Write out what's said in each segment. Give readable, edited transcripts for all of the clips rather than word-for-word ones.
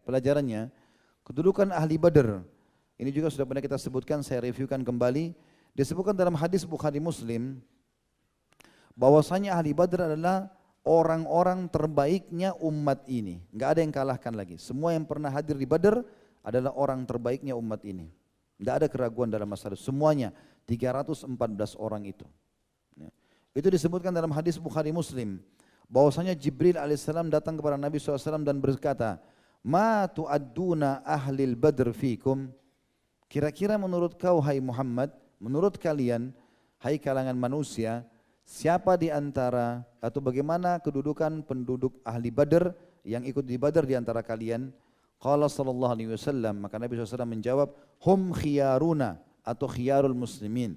pelajarannya, kedudukan ahli Badar. Ini juga sudah pernah kita sebutkan, saya reviewkan kembali. Disebutkan dalam hadis Bukhari Muslim, bahwasanya ahli Badar adalah orang-orang terbaiknya umat ini. Enggak ada yang kalahkan lagi. Semua yang pernah hadir di Badar adalah orang terbaiknya umat ini. Enggak ada keraguan dalam masalah semuanya 314 orang itu. Ya. Itu disebutkan dalam hadis Bukhari Muslim, bahwasanya Jibril alaihissalam datang kepada Nabi SAW dan berkata, "Ma tu'adduna ahlil Badr fikum?" Kira-kira menurut kau hai Muhammad, menurut kalian hai kalangan manusia, siapa di antara atau bagaimana kedudukan penduduk ahli Badar yang ikut di Badar di antara kalian? Qala sallallahu alaihi wasallam, maka Nabi SAW menjawab, hum khiyaruna atau khiyarul muslimin.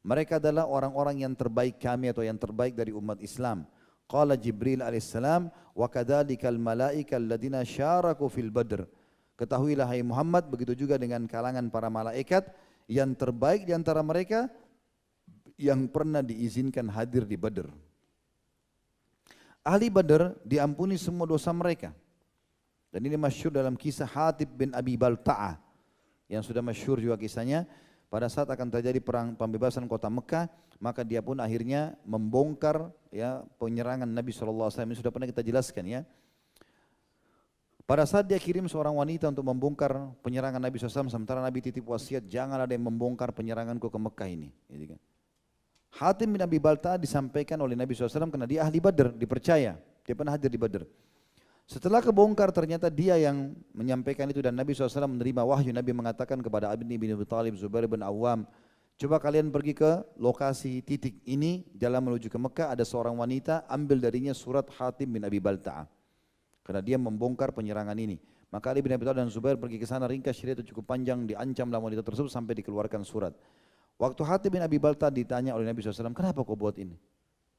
Mereka adalah orang-orang yang terbaik kami atau yang terbaik dari umat Islam. Qala Jibril alaihissalam, wa kadzalikal malaika alladziina syaraku fil Badr. Ketahuilah hai Muhammad, begitu juga dengan kalangan para malaikat yang terbaik di antara mereka yang pernah diizinkan hadir di Badr. Ahli Badr diampuni semua dosa mereka. Dan ini masyhur dalam kisah Hatib bin Abi Balta'ah yang sudah masyhur juga kisahnya. Pada saat akan terjadi perang pembebasan kota Mekah, maka dia pun akhirnya membongkar ya penyerangan Nabi SAW. Ini sudah pernah kita jelaskan ya. Pada saat dia kirim seorang wanita untuk membongkar penyerangan Nabi SAW, sementara Nabi titip wasiat, jangan ada yang membongkar penyeranganku ke Mekah ini. Gitu kan. Hatim bin Abi Balta'ah disampaikan oleh Nabi SAW karena dia ahli Badr, dipercaya. Dia pernah hadir di Badr. Setelah kebongkar ternyata dia yang menyampaikan itu dan Nabi SAW menerima wahyu. Nabi mengatakan kepada Ali bin Abi Thalib, Zubair bin Awam, coba kalian pergi ke lokasi titik ini, jalan menuju ke Mekah, ada seorang wanita, ambil darinya surat Hatim bin Abi Balta'ah. Karena dia membongkar penyerangan ini. Maka Ali bin Abi Thalib dan Zubair pergi ke sana, ringkas cerita cukup panjang, diancamlah wanita tersebut sampai dikeluarkan surat. Waktu Hatim bin Abi Balta'ah ditanya oleh Nabi SAW, kenapa kau buat ini?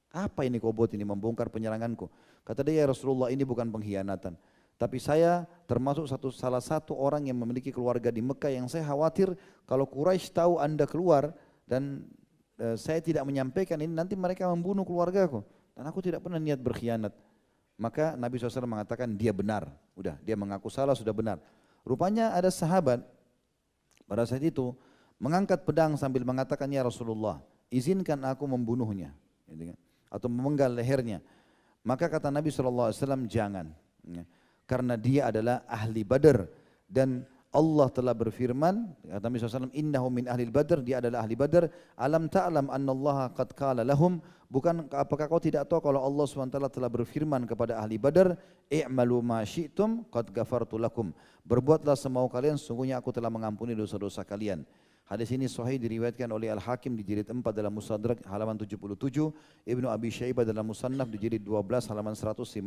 Apa ini kau buat ini, membongkar penyeranganku? Kata dia, ya Rasulullah, ini bukan pengkhianatan. Tapi saya termasuk salah satu orang yang memiliki keluarga di Mekah yang saya khawatir kalau Quraisy tahu anda keluar dan saya tidak menyampaikan ini, nanti mereka membunuh keluargaku. Dan aku tidak pernah niat berkhianat. Maka Nabi SAW mengatakan dia benar. Udah, dia mengaku salah, sudah benar. Rupanya ada sahabat pada saat itu mengangkat pedang sambil mengatakan, ya Rasulullah, izinkan aku membunuhnya. Gitu kan? Atau memenggal lehernya. Maka kata Nabi SAW, jangan. Karena dia adalah ahli Badar. Dan Allah telah berfirman, kata Nabi SAW, innahu min ahli Badar, dia adalah ahli Badar. Alam ta'lam anna Allah qad qala lahum, bukan apakah kau tidak tahu kalau Allah SWT telah berfirman kepada ahli Badar, i'malu ma syi'tum qad ghafartu lakum. Berbuatlah semau kalian, sungguhnya aku telah mengampuni dosa-dosa kalian. Hadis ini sahih diriwayatkan oleh Al-Hakim di jilid 4 dalam Mustadrak halaman 77, Ibnu Abi Syaibah dalam Musannaf di jilid 12 halaman 155.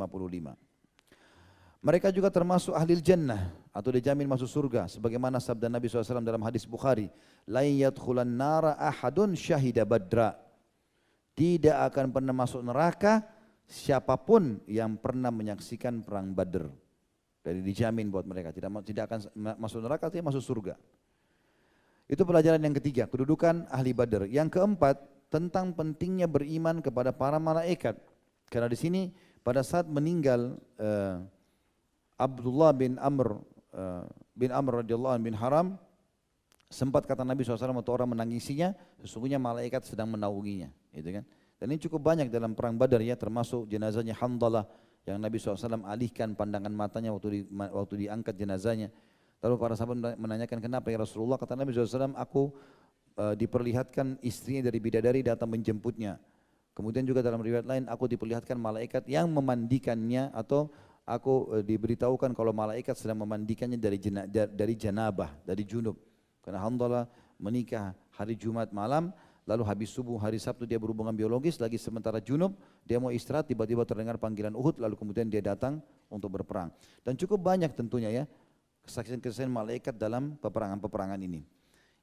Mereka juga termasuk ahli jannah atau dijamin masuk surga sebagaimana sabda Nabi SAW dalam hadis Bukhari, la yadkhulan nara ahadun syahida badra. Tidak akan pernah masuk neraka siapapun yang pernah menyaksikan perang Badr. Jadi dijamin buat mereka tidak akan masuk neraka, tidak masuk surga. Itu pelajaran yang ketiga, kedudukan ahli Badr. Yang keempat, tentang pentingnya beriman kepada para malaikat. Karena di sini pada saat meninggal Abdullah bin Amr radhiyallahu anhu bin Haram, sempat kata Nabi SAW atau orang menangisinya, sesungguhnya malaikat sedang menaunginya. Gitu kan? Dan ini cukup banyak dalam perang Badar ya, termasuk jenazahnya Handalah yang Nabi SAW alihkan pandangan matanya waktu diangkat jenazahnya. Lalu para sahabat menanyakan kenapa ya Rasulullah, kata Nabi SAW, aku diperlihatkan istrinya dari bidadari datang menjemputnya. Kemudian juga dalam riwayat lain, aku diperlihatkan malaikat yang memandikannya atau aku diberitahukan kalau malaikat sedang memandikannya dari janabah, dari junub. Karena Handalah menikah hari Jumat malam, lalu habis subuh hari Sabtu dia berhubungan biologis, lagi sementara junub, dia mau istirahat, tiba-tiba terdengar panggilan Uhud, lalu kemudian dia datang untuk berperang. Dan cukup banyak tentunya ya, kesaksian-kesaksian malaikat dalam peperangan-peperangan ini.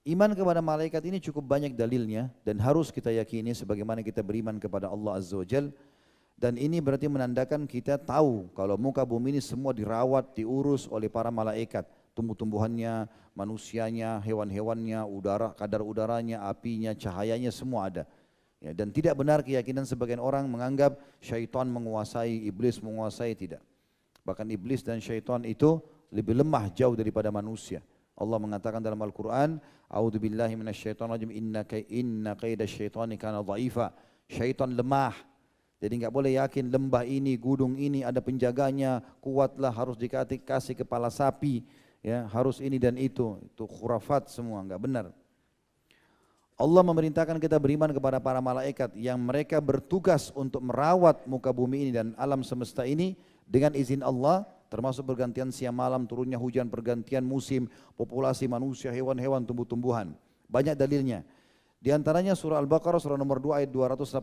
Iman kepada malaikat ini cukup banyak dalilnya dan harus kita yakini sebagaimana kita beriman kepada Allah Azza wa Jal. Dan ini berarti menandakan kita tahu kalau muka bumi ini semua dirawat, diurus oleh para malaikat. Tumbuh-tumbuhannya, manusianya, hewan-hewannya, udara, kadar udaranya, apinya, cahayanya semua ada. Ya, dan tidak benar keyakinan sebagian orang menganggap syaitan menguasai, iblis menguasai, tidak. Bahkan iblis dan syaitan itu lebih lemah jauh daripada manusia. Allah mengatakan dalam Al-Quran, A'udzubillahi minasyaitonirrajim, inna kaidasyaitani kana dha'ifa. Syaitan lemah. Jadi enggak boleh yakin lembah ini, gunung ini ada penjaganya, kuatlah, harus dikasih kepala sapi, ya, harus ini dan itu khurafat semua, enggak benar. Allah memerintahkan kita beriman kepada para malaikat yang mereka bertugas untuk merawat muka bumi ini dan alam semesta ini dengan izin Allah, termasuk pergantian siang malam, turunnya hujan, pergantian musim, populasi manusia, hewan-hewan, tumbuh-tumbuhan. Banyak dalilnya. Di antaranya surah Al-Baqarah surah nomor 2 ayat 285,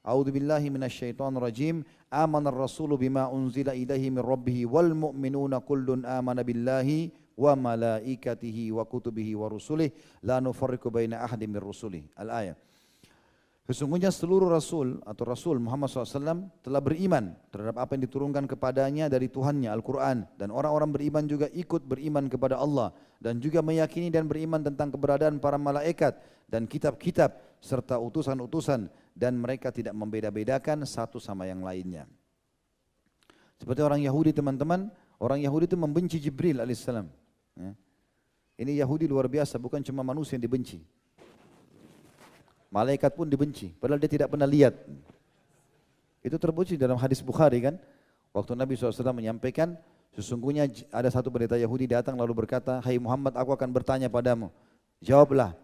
A'udzubillahi minasyaitonirrajim, amanar rasulu bima unzila ilaihi min rabbih wal mu'minuna kullun amana billahi wa malaikatihi wa kutubihi wa rusulih la nufarriqu baina ahadin min rusulih. Al-ayat. Sesungguhnya seluruh Rasul atau Rasul Muhammad SAW telah beriman terhadap apa yang diturunkan kepadanya dari Tuhannya, Al-Quran. Dan orang-orang beriman juga ikut beriman kepada Allah. Dan juga meyakini dan beriman tentang keberadaan para malaikat dan kitab-kitab serta utusan-utusan. Dan mereka tidak membeda-bedakan satu sama yang lainnya. Seperti orang Yahudi teman-teman, orang Yahudi itu membenci Jibril alaihissalam. Ya. Ini Yahudi luar biasa, bukan cuma manusia yang dibenci. Malaikat pun dibenci, padahal dia tidak pernah lihat. Itu terbukti dalam hadis Bukhari kan, waktu Nabi SAW menyampaikan, sesungguhnya ada satu pendeta Yahudi datang lalu berkata, hai Muhammad, aku akan bertanya padamu. Jawablah.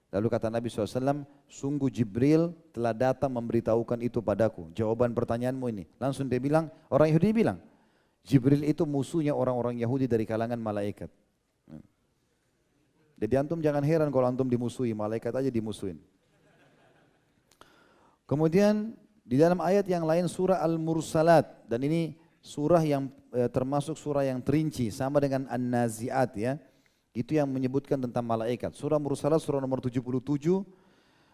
Lalu kata Nabi SAW, sungguh Jibril telah datang memberitahukan itu padaku. Jawaban pertanyaanmu ini. Langsung dia bilang, orang Yahudi bilang, Jibril itu musuhnya orang-orang Yahudi dari kalangan malaikat. Jadi antum jangan heran kalau antum dimusuhi, malaikat aja dimusuhin. Kemudian di dalam ayat yang lain surah Al-Mursalat, dan ini surah yang termasuk surah yang terinci sama dengan An-Nazi'at ya. Itu yang menyebutkan tentang malaikat. Surah Mursalat surah nomor 77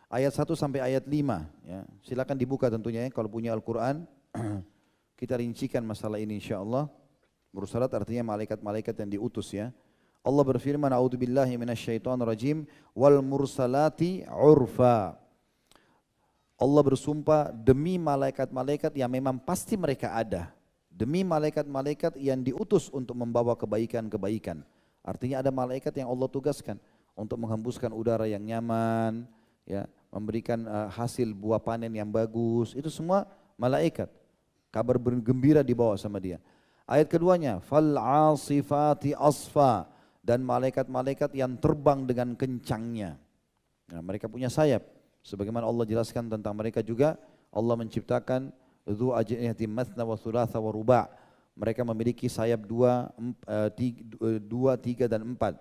ayat 1 sampai ayat 5 ya. Silakan dibuka tentunya ya kalau punya Al-Qur'an. Kita rincikan masalah ini insyaallah. Mursalat artinya malaikat-malaikat yang diutus ya. Allah berfirman, A'udzubillahi minasyaitonirrajim, wal mursalati urfa. Allah bersumpah demi malaikat-malaikat yang memang pasti mereka ada. Demi malaikat-malaikat yang diutus untuk membawa kebaikan-kebaikan. Artinya ada malaikat yang Allah tugaskan untuk menghembuskan udara yang nyaman, ya, memberikan hasil buah panen yang bagus. Itu semua malaikat. Kabar gembira dibawa sama dia. Ayat keduanya, fal asifati asfa, dan malaikat-malaikat yang terbang dengan kencangnya. Nah, mereka punya sayap. Sebagaimana Allah jelaskan tentang mereka juga, Allah menciptakan dzu ajnihatin matsna wa thulatha wa ruba'. Mereka memiliki sayap 2, 3 dan 4.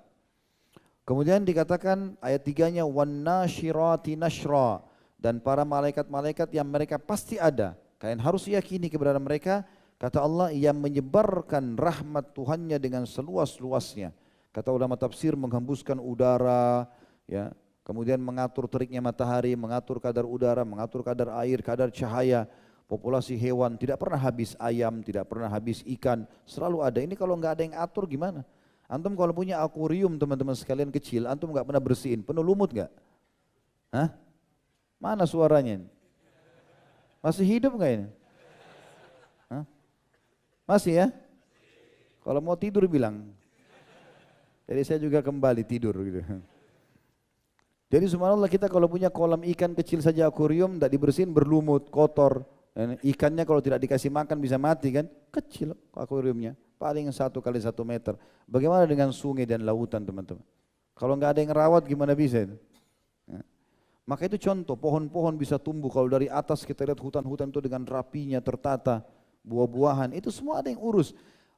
Kemudian dikatakan ayat 3-nya wan nasyirati nashra, dan para malaikat-malaikat yang mereka pasti ada. Kalian harus yakini kepada mereka, kata Allah, yang menyebarkan rahmat Tuhannya dengan seluas-luasnya. Kata ulama tafsir, menghembuskan udara, ya, kemudian mengatur teriknya matahari, mengatur kadar udara, mengatur kadar air, kadar cahaya, populasi hewan, tidak pernah habis ayam, tidak pernah habis ikan, selalu ada. Ini kalau nggak ada yang atur gimana? Antum kalau punya akuarium teman-teman sekalian kecil, antum nggak pernah bersihin, penuh lumut nggak? Hah? Mana suaranya? Masih hidup nggak ini? Hah? Masih ya? Kalau mau tidur bilang. Jadi saya juga kembali tidur gitu. Jadi subhanallah, kita kalau punya kolam ikan kecil saja akuarium, tidak dibersihin berlumut, kotor. Dan ikannya kalau tidak dikasih makan bisa mati kan? Kecil akuariumnya, paling 1 kali 1 meter. Bagaimana dengan sungai dan lautan teman-teman? Kalau nggak ada yang rawat gimana bisa itu? Ya. Maka itu contoh, pohon-pohon bisa tumbuh. Kalau dari atas kita lihat hutan-hutan itu dengan rapinya, tertata, buah-buahan, itu semua ada yang urus.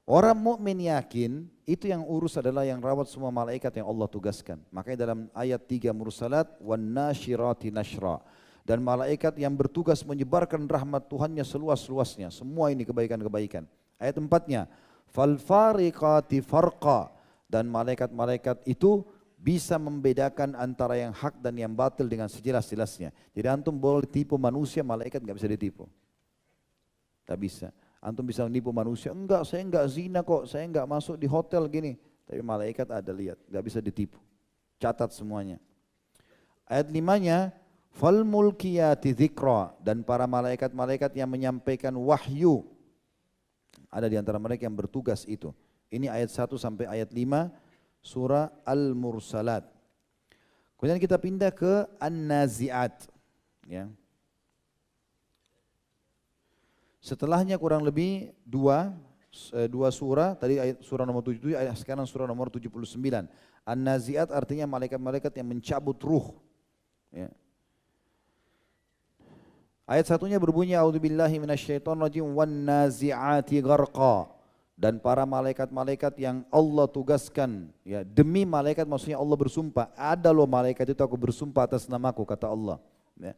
Orang mukmin yakin itu yang urus adalah yang rawat semua malaikat yang Allah tugaskan. Makanya dalam ayat 3 Mursalat wan nasyirati nashra, dan malaikat yang bertugas menyebarkan rahmat Tuhannya seluas-luasnya. Semua ini kebaikan-kebaikan. Ayat 4-nya fal fariqati farqa, dan malaikat-malaikat itu bisa membedakan antara yang hak dan yang batil dengan sejelas-jelasnya. Jadi antum boleh tipu manusia, malaikat enggak bisa ditipu. Tak bisa. Antum bisa menipu manusia, enggak, saya enggak zina kok, saya enggak masuk di hotel gini. Tapi malaikat ada lihat, enggak bisa ditipu. Catat semuanya. Ayat 5-nya, fal mulkiyati dzikra, dan para malaikat-malaikat yang menyampaikan wahyu. Ada di antara mereka yang bertugas itu. Ini ayat 1 sampai ayat 5 surah Al-Mursalat. Kemudian kita pindah ke An-Nazi'at. Ya. Setelahnya kurang lebih dua surah, tadi ayat surah nomor 77, ayat sekarang surah nomor 79. An-Nazi'at artinya malaikat-malaikat yang mencabut ruh. Ya. Ayat satunya berbunyi a'udzubillahi minasyaitonirrajim wan nazi'ati gharqa, dan para malaikat-malaikat yang Allah tugaskan, ya, demi malaikat maksudnya Allah bersumpah, ada loh malaikat itu aku bersumpah atas namaku kata Allah, ya,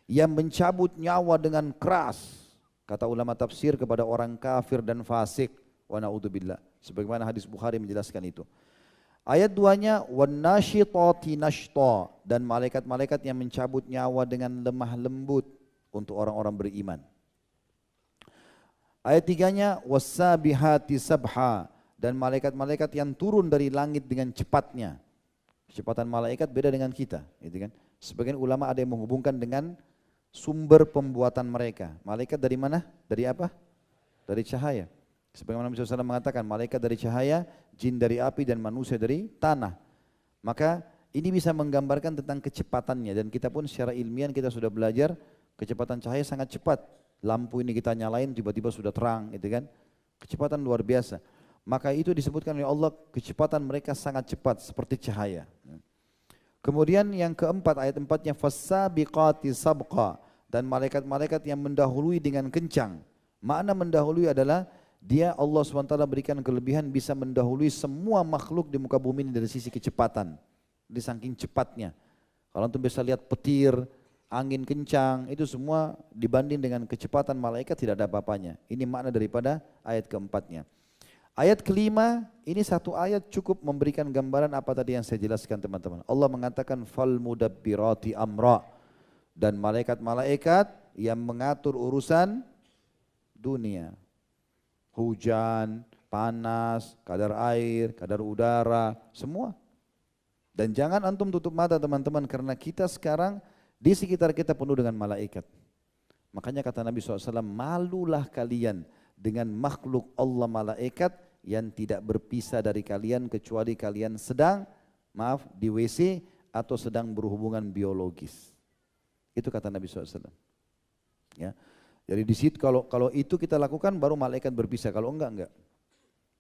yang mencabut nyawa dengan keras, kata ulama tafsir, kepada orang kafir dan fasik, wa na'udzubillah, sebagaimana hadis Bukhari menjelaskan itu. Ayat 2-nya wan nasyitati nashta, dan malaikat-malaikat yang mencabut nyawa dengan lemah lembut untuk orang-orang beriman. Ayat 3-nya wassabihati sabha, dan malaikat-malaikat yang turun dari langit dengan cepatnya. Kecepatan malaikat beda dengan kita, gitu kan? Sebagian ulama ada yang menghubungkan dengan sumber pembuatan mereka. Malaikat dari mana? Dari apa? Dari cahaya. Sebagaimana Nabi SAW mengatakan, malaikat dari cahaya, jin dari api, dan manusia dari tanah. Maka ini bisa menggambarkan tentang kecepatannya, dan kita pun secara ilmiah kita sudah belajar kecepatan cahaya sangat cepat. Lampu ini kita nyalain tiba-tiba sudah terang, gitu kan? Kecepatan luar biasa. Maka itu disebutkan oleh Allah, kecepatan mereka sangat cepat seperti cahaya. Kemudian yang keempat, ayat 4-nya fassabiqati sabqa, dan malaikat-malaikat yang mendahului dengan kencang. Makna mendahului adalah dia, Allah SWT berikan kelebihan bisa mendahului semua makhluk di muka bumi ini dari sisi kecepatan. Di saking cepatnya. Kalau antum bisa lihat petir, angin kencang, itu semua dibanding dengan kecepatan malaikat tidak ada apa-apanya. Ini makna daripada ayat keempatnya. Ayat kelima, ini satu ayat cukup memberikan gambaran apa tadi yang saya jelaskan teman-teman. Allah mengatakan fal mudabbirati amra, dan malaikat-malaikat yang mengatur urusan dunia. Hujan, panas, kadar air, kadar udara, semua. Dan jangan antum tutup mata teman-teman, karena kita sekarang di sekitar kita penuh dengan malaikat. Makanya kata Nabi SAW, malulah kalian dengan makhluk Allah malaikat yang tidak berpisah dari kalian kecuali kalian sedang, di WC atau sedang berhubungan biologis. Itu kata Nabi SAW. Ya. Jadi di situ kalau itu kita lakukan baru malaikat berpisah, kalau enggak.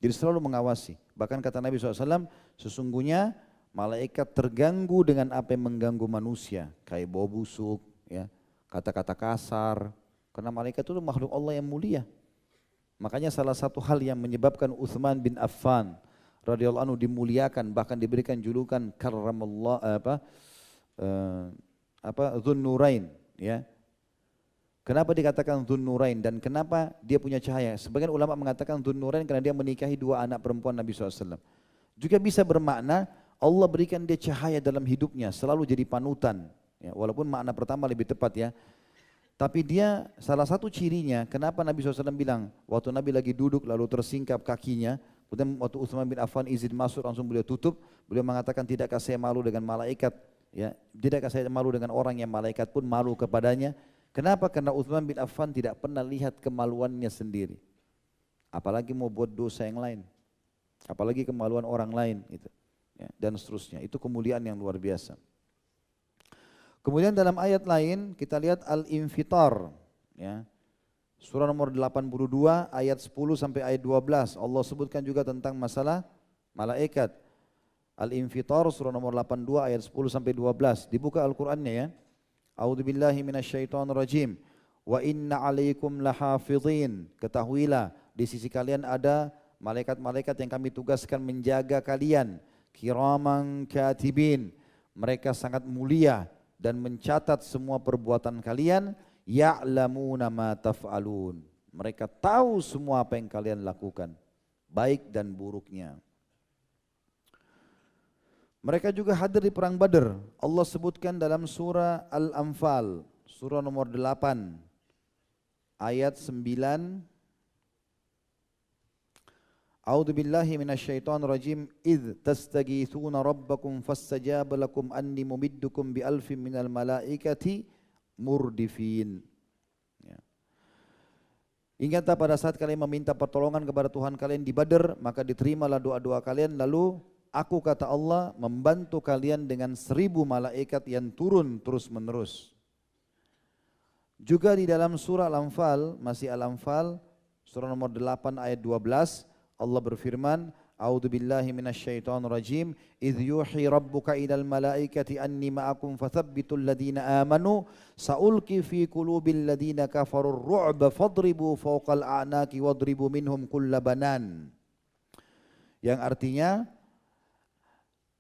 Jadi selalu mengawasi. Bahkan kata Nabi SAW, sesungguhnya malaikat terganggu dengan apa yang mengganggu manusia, kayak bau busuk, ya, kata-kata kasar. Karena malaikat itu makhluk Allah yang mulia. Makanya salah satu hal yang menyebabkan Utsman bin Affan radhiyallahu anhu dimuliakan, bahkan diberikan julukan karramallah Dzunnurain, ya. Kenapa dikatakan Dzunnurain dan kenapa dia punya cahaya? Sebagian ulama mengatakan Dzunnurain karena dia menikahi dua anak perempuan Nabi SAW. Juga bisa bermakna Allah berikan dia cahaya dalam hidupnya, selalu jadi panutan. Ya, walaupun makna pertama lebih tepat ya. Tapi dia salah satu cirinya, kenapa Nabi SAW bilang, waktu Nabi lagi duduk lalu tersingkap kakinya, kemudian waktu Utsman bin Affan izin masuk langsung beliau tutup, beliau mengatakan tidakkah saya malu dengan malaikat, ya, tidakkah saya malu dengan orang yang malaikat pun malu kepadanya. Kenapa? Karena Utsman bin Affan tidak pernah lihat kemaluannya sendiri. Apalagi mau buat dosa yang lain. Apalagi kemaluan orang lain gitu. Ya, dan seterusnya. Itu kemuliaan yang luar biasa. Kemudian dalam ayat lain kita lihat Al-Infitar, ya. Surah nomor 82 ayat 10 sampai ayat 12. Allah sebutkan juga tentang masalah malaikat. Al-Infitar surah nomor 82 ayat 10 sampai 12. Dibuka Al-Qur'annya ya. A'udzubillahi minasyaitonirrajim. Wa inna 'alaikum lahafizin. Ketahuilah di sisi kalian ada malaikat-malaikat yang kami tugaskan menjaga kalian. Kiraman katibin. Mereka sangat mulia dan mencatat semua perbuatan kalian. Ya'lamuna ma taf'alun. Mereka tahu semua apa yang kalian lakukan, baik dan buruknya. Mereka juga hadir di perang Badar. Allah sebutkan dalam surah Al-Anfal, surah nomor 8, ayat 9. A'udzu billahi minasyaitonir rajim. Idz tastaghitsuna rabbakum fastajaba lakum anni mumiddukum bi alfin minal malaikati murdifin. Ya. Ingatlah pada saat kalian meminta pertolongan kepada Tuhan kalian di Badar, maka diterimalah doa-doa kalian, lalu aku kata Allah membantu kalian dengan 1000 malaikat yang turun terus menerus. Juga di dalam surah Al-Anfal, masih Al-Anfal, surah nomor 8 ayat 12, Allah berfirman, A'udzu billahi minasyaitonir rajim, idz yuhi rabbuka ilal malaikati anni ma'akum fathabbitul ladzina amanu sa'ulqi fi qulubil ladzina kafarur ru'ba fadribu fawqal a'naqi wadribu minhum kulla banan. Yang artinya,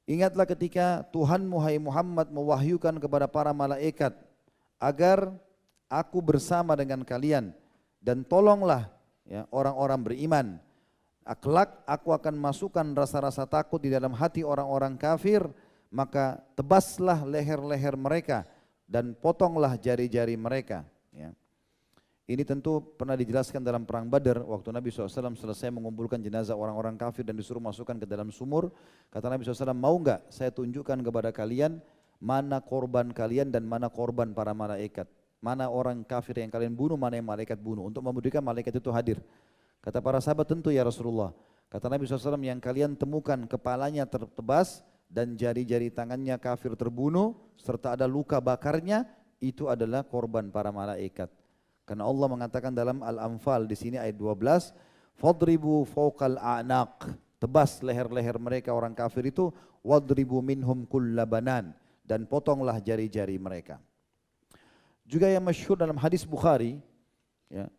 ingatlah ketika Tuhanmu hai Muhammad mewahyukan kepada para malaikat agar aku bersama dengan kalian dan tolonglah ya, orang-orang beriman. Kelak aku akan masukkan rasa-rasa takut di dalam hati orang-orang kafir, maka tebaslah leher-leher mereka dan potonglah jari-jari mereka. Ya. Ini tentu pernah dijelaskan dalam perang Badar, waktu Nabi SAW selesai mengumpulkan jenazah orang-orang kafir dan disuruh masukkan ke dalam sumur. Kata Nabi SAW, mau enggak saya tunjukkan kepada kalian mana korban kalian dan mana korban para malaikat. Mana orang kafir yang kalian bunuh, mana yang malaikat bunuh. Untuk membuktikan malaikat itu hadir. Kata para sahabat, tentu ya Rasulullah. Kata Nabi SAW, yang kalian temukan kepalanya tertebas dan jari-jari tangannya kafir terbunuh serta ada luka bakarnya, itu adalah korban para malaikat. Karena Allah mengatakan dalam Al-Anfal di sini ayat 12, fadribu fawqal a'naq, tebas leher-leher mereka orang kafir itu, wadribu minhum kulla banan, dan potonglah jari-jari mereka. Juga yang masyhur dalam hadis Bukhari, ya,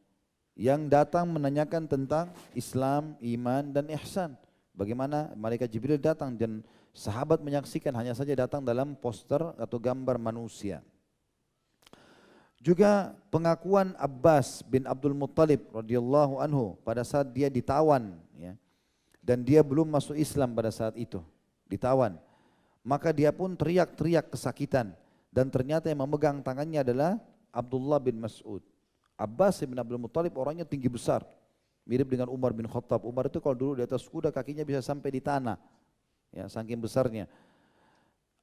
yang datang menanyakan tentang Islam, iman dan ihsan. Bagaimana malaikat Jibril datang dan sahabat menyaksikan, hanya saja datang dalam poster atau gambar manusia. Juga pengakuan Abbas bin Abdul Muttalib radhiyallahu anhu pada saat dia ditawan, ya, dan dia belum masuk Islam pada saat itu, ditawan. Maka dia pun teriak-teriak kesakitan dan ternyata yang memegang tangannya adalah Abdullah bin Mas'ud. Abbas bin Abdul Muttalib orangnya tinggi besar, mirip dengan Umar bin Khattab. Umar itu kalau dulu di atas kuda kakinya bisa sampai di tanah, ya, saking besarnya.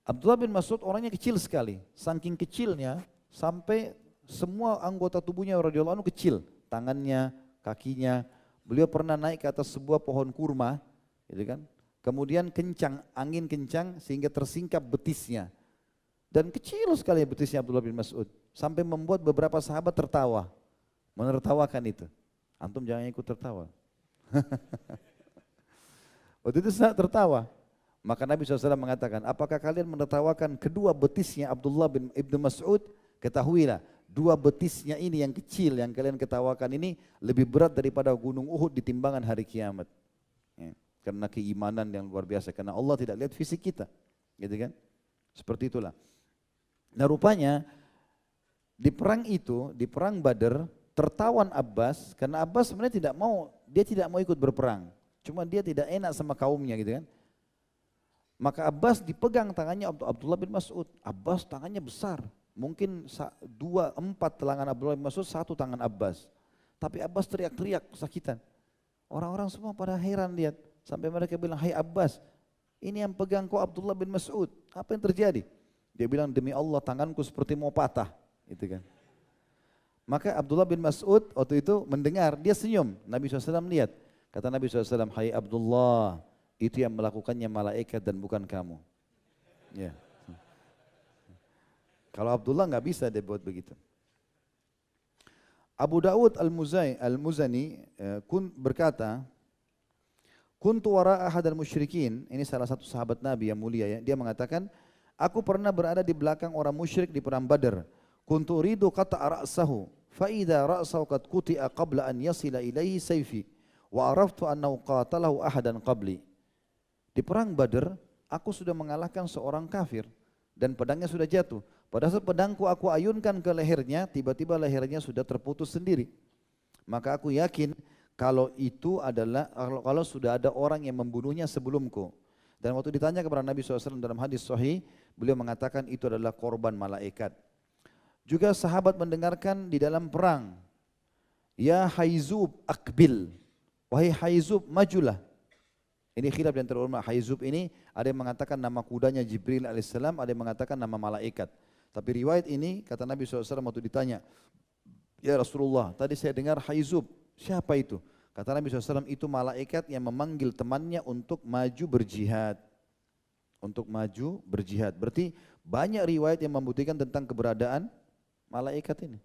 Abdullah bin Mas'ud orangnya kecil sekali, saking kecilnya sampai semua anggota tubuhnya radhiyallahu anhu kecil, tangannya, kakinya. Beliau pernah naik ke atas sebuah pohon kurma, gitu kan? Kemudian kencang, angin kencang sehingga tersingkap betisnya. Dan kecil sekali betisnya Abdullah bin Mas'ud, sampai membuat beberapa sahabat tertawa. Menertawakan itu. Antum jangan ikut tertawa. Waktu itu saya tertawa. Maka Nabi SAW mengatakan, apakah kalian menertawakan kedua betisnya Abdullah bin Ibn Mas'ud? Ketahuilah, dua betisnya ini yang kecil yang kalian ketawakan ini lebih berat daripada gunung Uhud di timbangan hari kiamat. Ya, karena keimanan yang luar biasa. Karena Allah tidak lihat fisik kita. Gitu kan? Seperti itulah. Nah rupanya di perang itu, di perang Badar, tertawan Abbas karena Abbas sebenarnya tidak mau ikut berperang. Cuma dia tidak enak sama kaumnya gitu kan. Maka Abbas dipegang tangannya Abdullah bin Mas'ud. Abbas tangannya besar. Mungkin 4 tangan Abdullah bin Mas'ud, 1 tangan Abbas. Tapi Abbas teriak-teriak kesakitan. Orang-orang semua pada heran lihat. Sampai mereka bilang, hai Abbas, ini yang pegang kau Abdullah bin Mas'ud. Apa yang terjadi? Dia bilang, demi Allah tanganku seperti mau patah. Gitu kan. Maka Abdullah bin Mas'ud waktu itu mendengar, dia senyum. Nabi SAW lihat. Kata Nabi SAW, hai Abdullah, itu yang melakukannya malaikat dan bukan kamu. Ya. Kalau Abdullah nggak bisa dia buat begitu. Abu Dawud Al-Muzani berkata, kuntu wara'a ahadal musyrikin, ini salah satu sahabat Nabi yang mulia ya, dia mengatakan, aku pernah berada di belakang orang musyrik di perang Badar. Kuntu uridu qata'a ra'sahu fa idza ra'sahu qad quti'a qabla an yasila ilaihi sayfi wa araftu annahu qatalahu ahadan qabli. Di perang Badar aku sudah mengalahkan seorang kafir dan pedangnya sudah jatuh. Pada saat pedangku aku ayunkan ke lehernya, tiba-tiba lehernya sudah terputus sendiri. Maka aku yakin kalau itu adalah kalau sudah ada orang yang membunuhnya sebelumku. Dan waktu ditanya kepada Nabi SAW dalam hadis sahih, beliau mengatakan itu adalah korban malaikat. Juga sahabat mendengarkan di dalam perang, ya Haizub akbil, wahai Haizub majulah. Ini khilaf di antara ulama. Haizub ini ada yang mengatakan nama kudanya Jibril alaihissalam, ada yang mengatakan nama malaikat. Tapi riwayat ini kata Nabi SAW waktu ditanya, ya Rasulullah, tadi saya dengar Haizub, Siapa itu? Kata Nabi SAW, itu malaikat yang memanggil temannya untuk maju berjihad. Untuk maju berjihad. Berarti banyak riwayat yang membuktikan tentang keberadaan malaikat ini.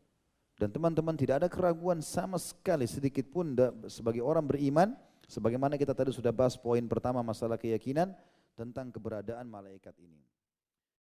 Dan teman-teman, tidak ada keraguan sama sekali sedikit pun sebagai orang beriman, sebagaimana kita tadi sudah bahas poin pertama masalah keyakinan tentang keberadaan malaikat ini.